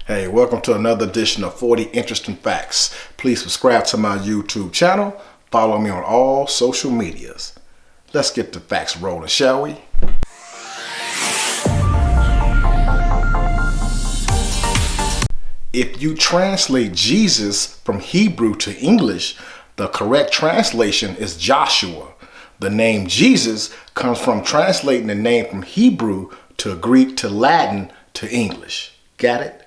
Hey, welcome to another edition of 40 Interesting Facts. Please subscribe to my YouTube channel. Follow me on all social medias. Let's get the facts rolling, shall we? If you translate Jesus from Hebrew to English, the correct translation is Joshua. The name Jesus comes from translating the name from Hebrew to Greek to Latin to English. Got it?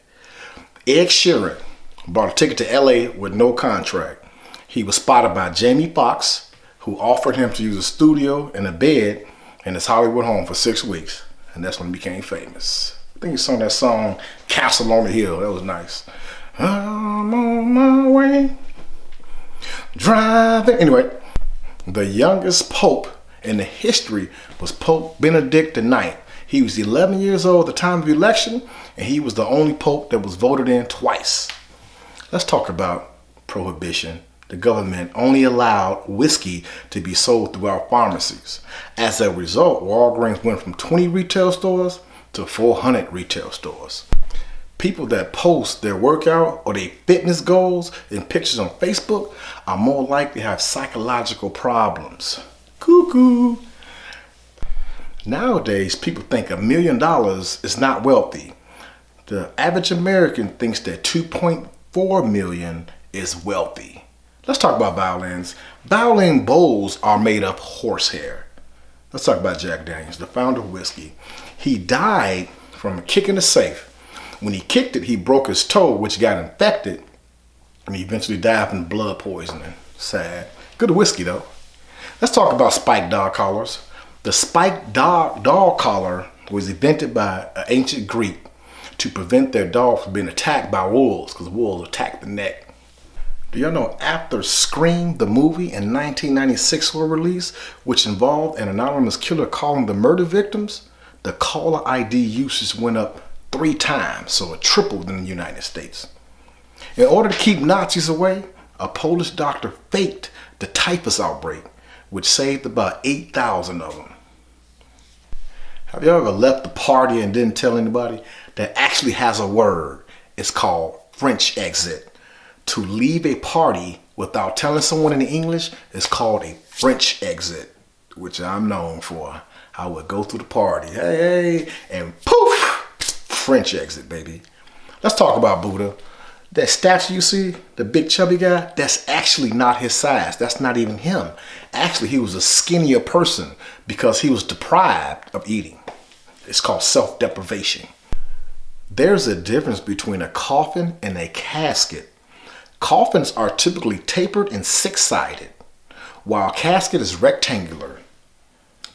Ed Sheeran bought a ticket to LA with no contract. He was spotted by Jamie Foxx, who offered him to use a studio and a bed in his Hollywood home for 6 weeks. And that's when he became famous. I think he sung that song, Castle on the Hill. That was nice. I'm on my way, driving. Anyway, the youngest pope in the history was Pope Benedict IX. He was 11 years old at the time of the election, and he was the only pope that was voted in twice. Let's talk about prohibition. The government only allowed whiskey to be sold through our pharmacies. As a result, Walgreens went from 20 retail stores to 400 retail stores. People that post their workout or their fitness goals in pictures on Facebook are more likely to have psychological problems. Cuckoo. Nowadays, people think $1 million is not wealthy. The average American thinks that 2.4 million is wealthy. Let's talk about violins. Violin bowls are made of horsehair. Let's talk about Jack Daniels, the founder of whiskey. He died from a kick in the safe. When he kicked it, he broke his toe, which got infected, and he eventually died from blood poisoning. Sad. Good whiskey, though. Let's talk about spiked dog collars. The spiked dog collar was invented by an ancient Greek to prevent their dog from being attacked by wolves, because wolves attack the neck. Do y'all know after Scream, the movie, in 1996 were released, which involved an anonymous killer calling the murder victims, the caller ID usage went up 3 times, so it tripled in the United States. In order to keep Nazis away, a Polish doctor faked the typhus outbreak, which saved about 8,000 of them. Have you ever left the party and didn't tell anybody? That actually has a word. It's called French exit. To leave a party without telling someone in English is called a French exit, which I'm known for. I would go through the party, hey, and poof, French exit, baby. Let's talk about Buddha. That statue you see, the big chubby guy, that's actually not his size. That's not even him. Actually, he was a skinnier person because he was deprived of eating. It's called self-deprivation. There's a difference between a coffin and a casket. Coffins are typically tapered and 6-sided, while a casket is rectangular.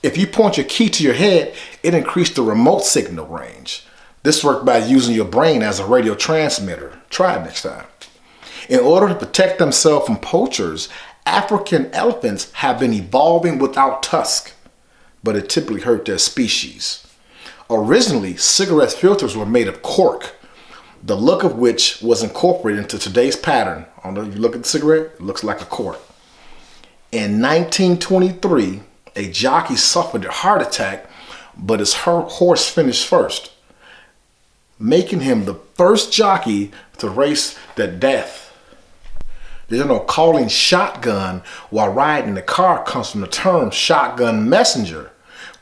If you point your key to your head, it increased the remote signal range. This worked by using your brain as a radio transmitter. Try it next time. In order to protect themselves from poachers, African elephants have been evolving without tusks, but it typically hurt their species. Originally, cigarette filters were made of cork, the look of which was incorporated into today's pattern. I don't know if you look at the cigarette, it looks like a cork. In 1923, a jockey suffered a heart attack, but his horse finished first, making him the first jockey to race to death. You know, calling shotgun while riding the car comes from the term shotgun messenger,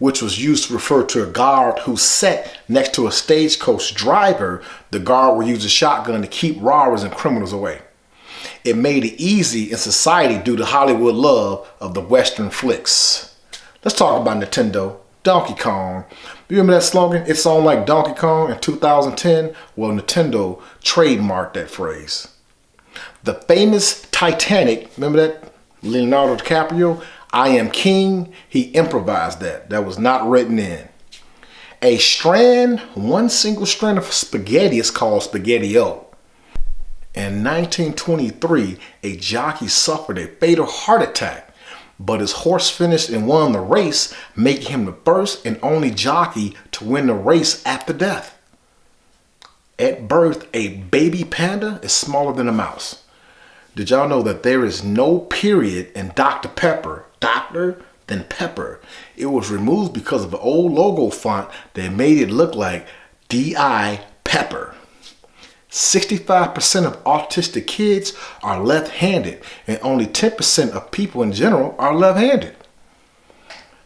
which was used to refer to a guard who sat next to a stagecoach driver. The guard would use a shotgun to keep robbers and criminals away. It made it easy in society due to Hollywood love of the Western flicks. Let's talk about Nintendo. Donkey Kong. Do you remember that slogan? It sounded like Donkey Kong in 2010. Well, Nintendo trademarked that phrase. The famous Titanic, remember that? Leonardo DiCaprio, I am king. He improvised that. That was not written in. One single strand of spaghetti is called spaghetti-o. In 1923, a jockey suffered a fatal heart attack, but his horse finished and won the race, making him the first and only jockey to win the race after death. At birth, a baby panda is smaller than a mouse. Did y'all know that there is no period in Dr. Pepper? Doctor, then Pepper. It was removed because of an old logo font that made it look like D.I. Pepper. 65% of autistic kids are left-handed, and only 10% of people in general are left-handed.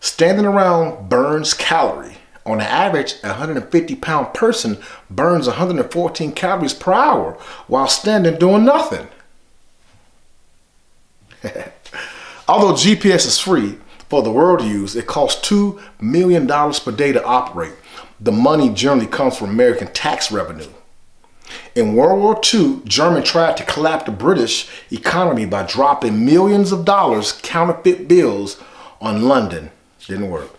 Standing around burns calorie. On average, a 150-pound person burns 114 calories per hour while standing doing nothing. Although GPS is free for the world to use, it costs $2 million per day to operate. The money generally comes from American tax revenue. In World War II, Germany tried to collapse the British economy by dropping millions of dollars counterfeit bills on London. Didn't work.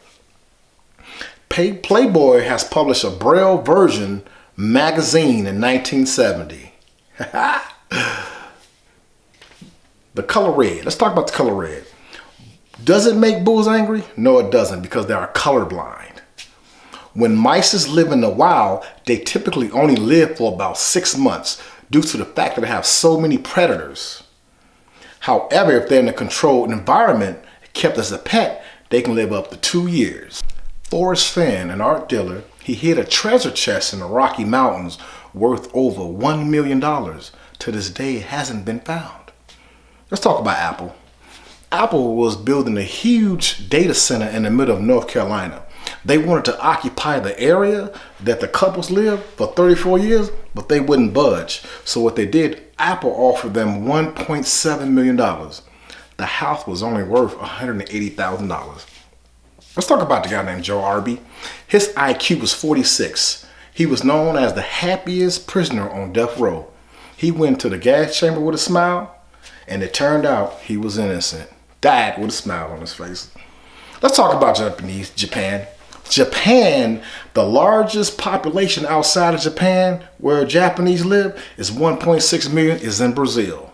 Playboy has published a Braille version magazine in 1970. The color red. Let's talk about the color red. Does it make bulls angry? No, it doesn't, because they are colorblind. When mice live in the wild, they typically only live for about 6 months due to the fact that they have so many predators. However, if they're in a controlled environment, kept as a pet, they can live up to 2 years. Forrest Fenn, an art dealer, he hid a treasure chest in the Rocky Mountains worth over $1 million. To this day, it hasn't been found. Let's talk about Apple. Apple was building a huge data center in the middle of North Carolina. They wanted to occupy the area that the couples lived for 34 years, but they wouldn't budge. So what they did, Apple offered them $1.7 million. The house was only worth $180,000. Let's talk about the guy named Joe Arby. His IQ was 46. He was known as the happiest prisoner on death row. He went to the gas chamber with a smile, and it turned out he was innocent. Died with a smile on his face. Let's talk about Japan. Japan, the largest population outside of Japan where Japanese live, is 1.6 million, is in Brazil.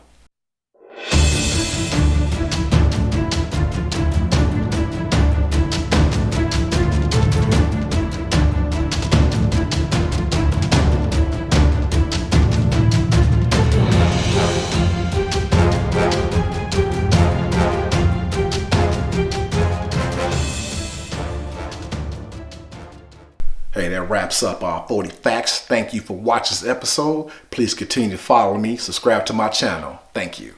Hey, that wraps up our 40 Facts. Thank you for watching this episode. Please continue to follow me, subscribe to my channel. Thank you.